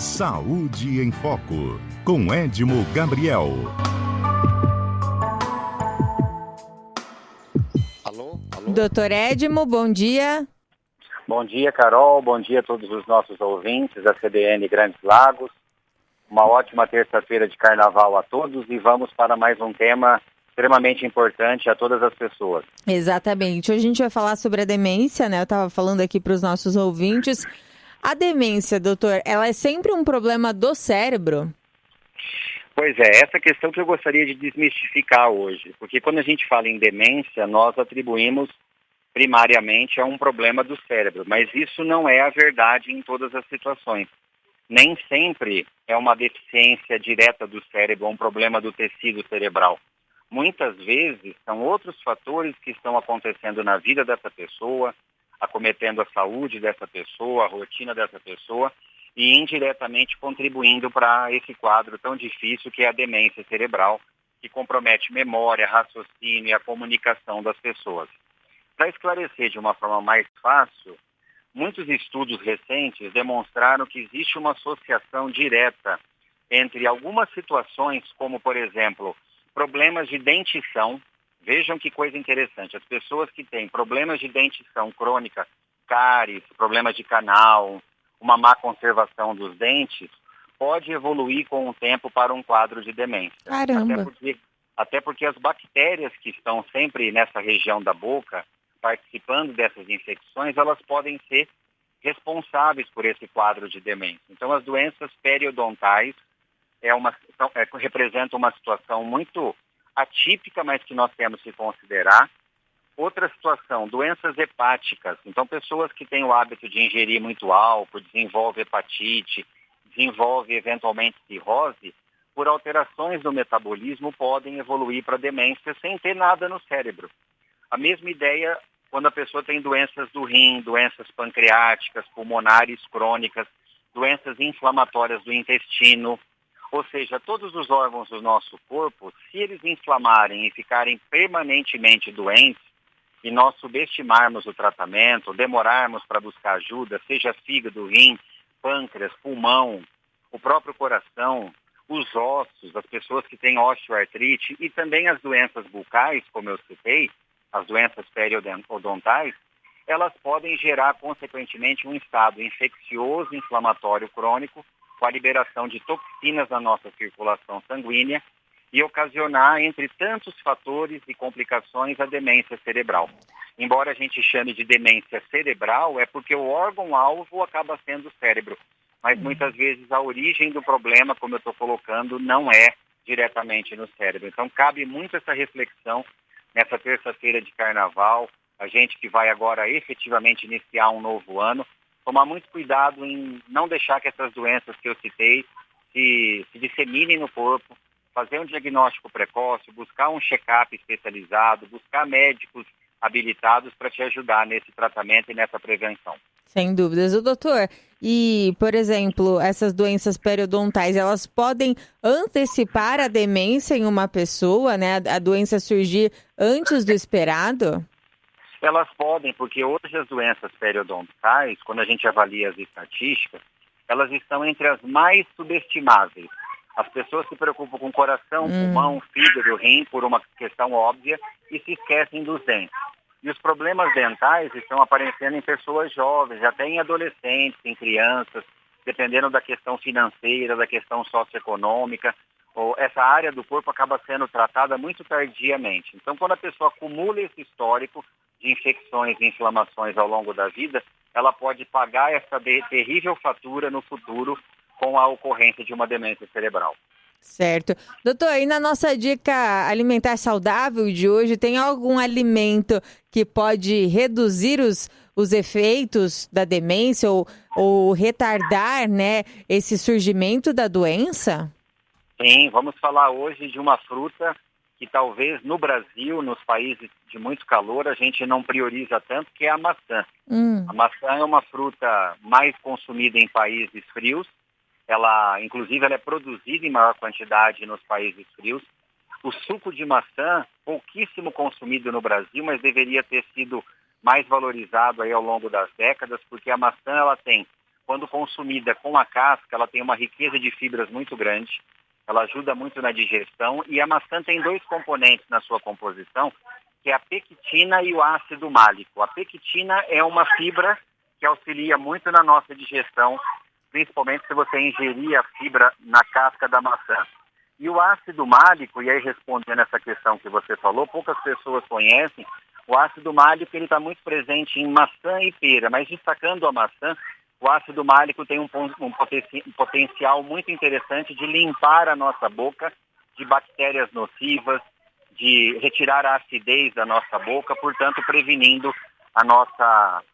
Saúde em Foco, com Edmo Gabriel. Alô? Doutor Edmo, bom dia. Bom dia, Carol. Bom dia a todos os nossos ouvintes da CBN Grandes Lagos. Uma ótima terça-feira de carnaval a todos e vamos para mais um tema extremamente importante a todas as pessoas. Exatamente. Hoje a gente vai falar sobre a demência, né? Eu estava falando aqui para os nossos ouvintes. A demência, doutor, ela é sempre um problema do cérebro? Pois é, essa questão que eu gostaria de desmistificar hoje, porque quando a gente fala em demência, nós atribuímos primariamente a um problema do cérebro, mas isso não é a verdade em todas as situações. Nem sempre é uma deficiência direta do cérebro, um problema do tecido cerebral. Muitas vezes são outros fatores que estão acontecendo na vida dessa pessoa, acometendo a saúde dessa pessoa, a rotina dessa pessoa e indiretamente contribuindo para esse quadro tão difícil que é a demência cerebral, que compromete memória, raciocínio e a comunicação das pessoas. Para esclarecer de uma forma mais fácil, muitos estudos recentes demonstraram que existe uma associação direta entre algumas situações, como, por exemplo, problemas de dentição. Vejam que coisa interessante. As pessoas que têm problemas de dentição crônica, cáries, problemas de canal, uma má conservação dos dentes, pode evoluir com o tempo para um quadro de demência. Caramba! Até porque as bactérias que estão sempre nessa região da boca, participando dessas infecções, elas podem ser responsáveis por esse quadro de demência. Então, as doenças periodontais representam uma situação muito atípica, mas que nós temos que considerar. Outra situação, doenças hepáticas. Então, pessoas que têm o hábito de ingerir muito álcool, desenvolvem hepatite, desenvolvem eventualmente cirrose, por alterações do metabolismo, podem evoluir para demência sem ter nada no cérebro. A mesma ideia quando a pessoa tem doenças do rim, doenças pancreáticas, pulmonares crônicas, doenças inflamatórias do intestino. Ou seja, todos os órgãos do nosso corpo, se eles inflamarem e ficarem permanentemente doentes, e nós subestimarmos o tratamento, demorarmos para buscar ajuda, seja fígado, rim, pâncreas, pulmão, o próprio coração, os ossos, as pessoas que têm osteoartrite e também as doenças bucais, como eu citei, as doenças periodontais, elas podem gerar, consequentemente, um estado infeccioso, inflamatório crônico, com a liberação de toxinas na nossa circulação sanguínea e ocasionar, entre tantos fatores e complicações, a demência cerebral. Embora a gente chame de demência cerebral, é porque o órgão-alvo acaba sendo o cérebro. Mas muitas vezes a origem do problema, como eu estou colocando, não é diretamente no cérebro. Então cabe muito essa reflexão nessa terça-feira de carnaval, a gente que vai agora efetivamente iniciar um novo ano, tomar muito cuidado em não deixar que essas doenças que eu citei se disseminem no corpo, fazer um diagnóstico precoce, buscar um check-up especializado, buscar médicos habilitados para te ajudar nesse tratamento e nessa prevenção. Sem dúvidas. O doutor, e, por exemplo, essas doenças periodontais, elas podem antecipar a demência em uma pessoa, né? A doença surgir antes do esperado? Elas podem, porque hoje as doenças periodontais, quando a gente avalia as estatísticas, elas estão entre as mais subestimáveis. As pessoas se preocupam com coração, pulmão, fígado, rim, por uma questão óbvia, e se esquecem dos dentes. E os problemas dentais estão aparecendo em pessoas jovens, até em adolescentes, em crianças, dependendo da questão financeira, da questão socioeconômica. Essa área do corpo acaba sendo tratada muito tardiamente. Então, quando a pessoa acumula esse histórico de infecções e inflamações ao longo da vida, ela pode pagar essa terrível fatura no futuro com a ocorrência de uma demência cerebral. Certo. Doutor, e na nossa dica alimentar saudável de hoje, tem algum alimento que pode reduzir os efeitos da demência ou retardar, né, esse surgimento da doença? Sim, vamos falar hoje de uma fruta que talvez no Brasil, nos países de muito calor, a gente não prioriza tanto, que é a maçã. A maçã é uma fruta mais consumida em países frios. Inclusive, ela é produzida em maior quantidade nos países frios. O suco de maçã, pouquíssimo consumido no Brasil, mas deveria ter sido mais valorizado aí ao longo das décadas, porque a maçã ela tem quando consumida com a casca, ela tem uma riqueza de fibras muito grande, ela ajuda muito na digestão, e a maçã tem 2 componentes na sua composição, que é a pectina e o ácido málico. A pectina é uma fibra que auxilia muito na nossa digestão, principalmente se você ingerir a fibra na casca da maçã. E o ácido málico, e aí respondendo essa questão que você falou, poucas pessoas conhecem, o ácido málico está muito presente em maçã e pera, mas destacando a maçã, o ácido málico tem um potencial muito interessante de limpar a nossa boca de bactérias nocivas, de retirar a acidez da nossa boca, portanto prevenindo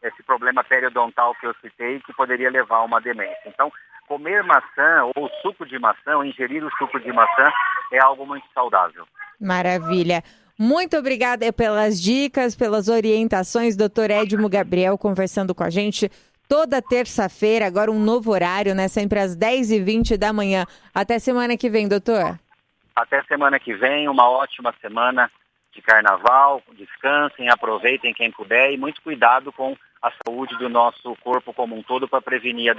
esse problema periodontal que eu citei, que poderia levar a uma demência. Então, comer maçã ou suco de maçã, ou ingerir o suco de maçã, é algo muito saudável. Maravilha. Muito obrigada pelas dicas, pelas orientações, doutor Edmo Gabriel, conversando com a gente toda terça-feira, agora um novo horário, né? Sempre às 10h20 da manhã. Até semana que vem, doutor. Até semana que vem, uma ótima semana de carnaval, descansem, aproveitem quem puder e muito cuidado com a saúde do nosso corpo como um todo para prevenir a demência.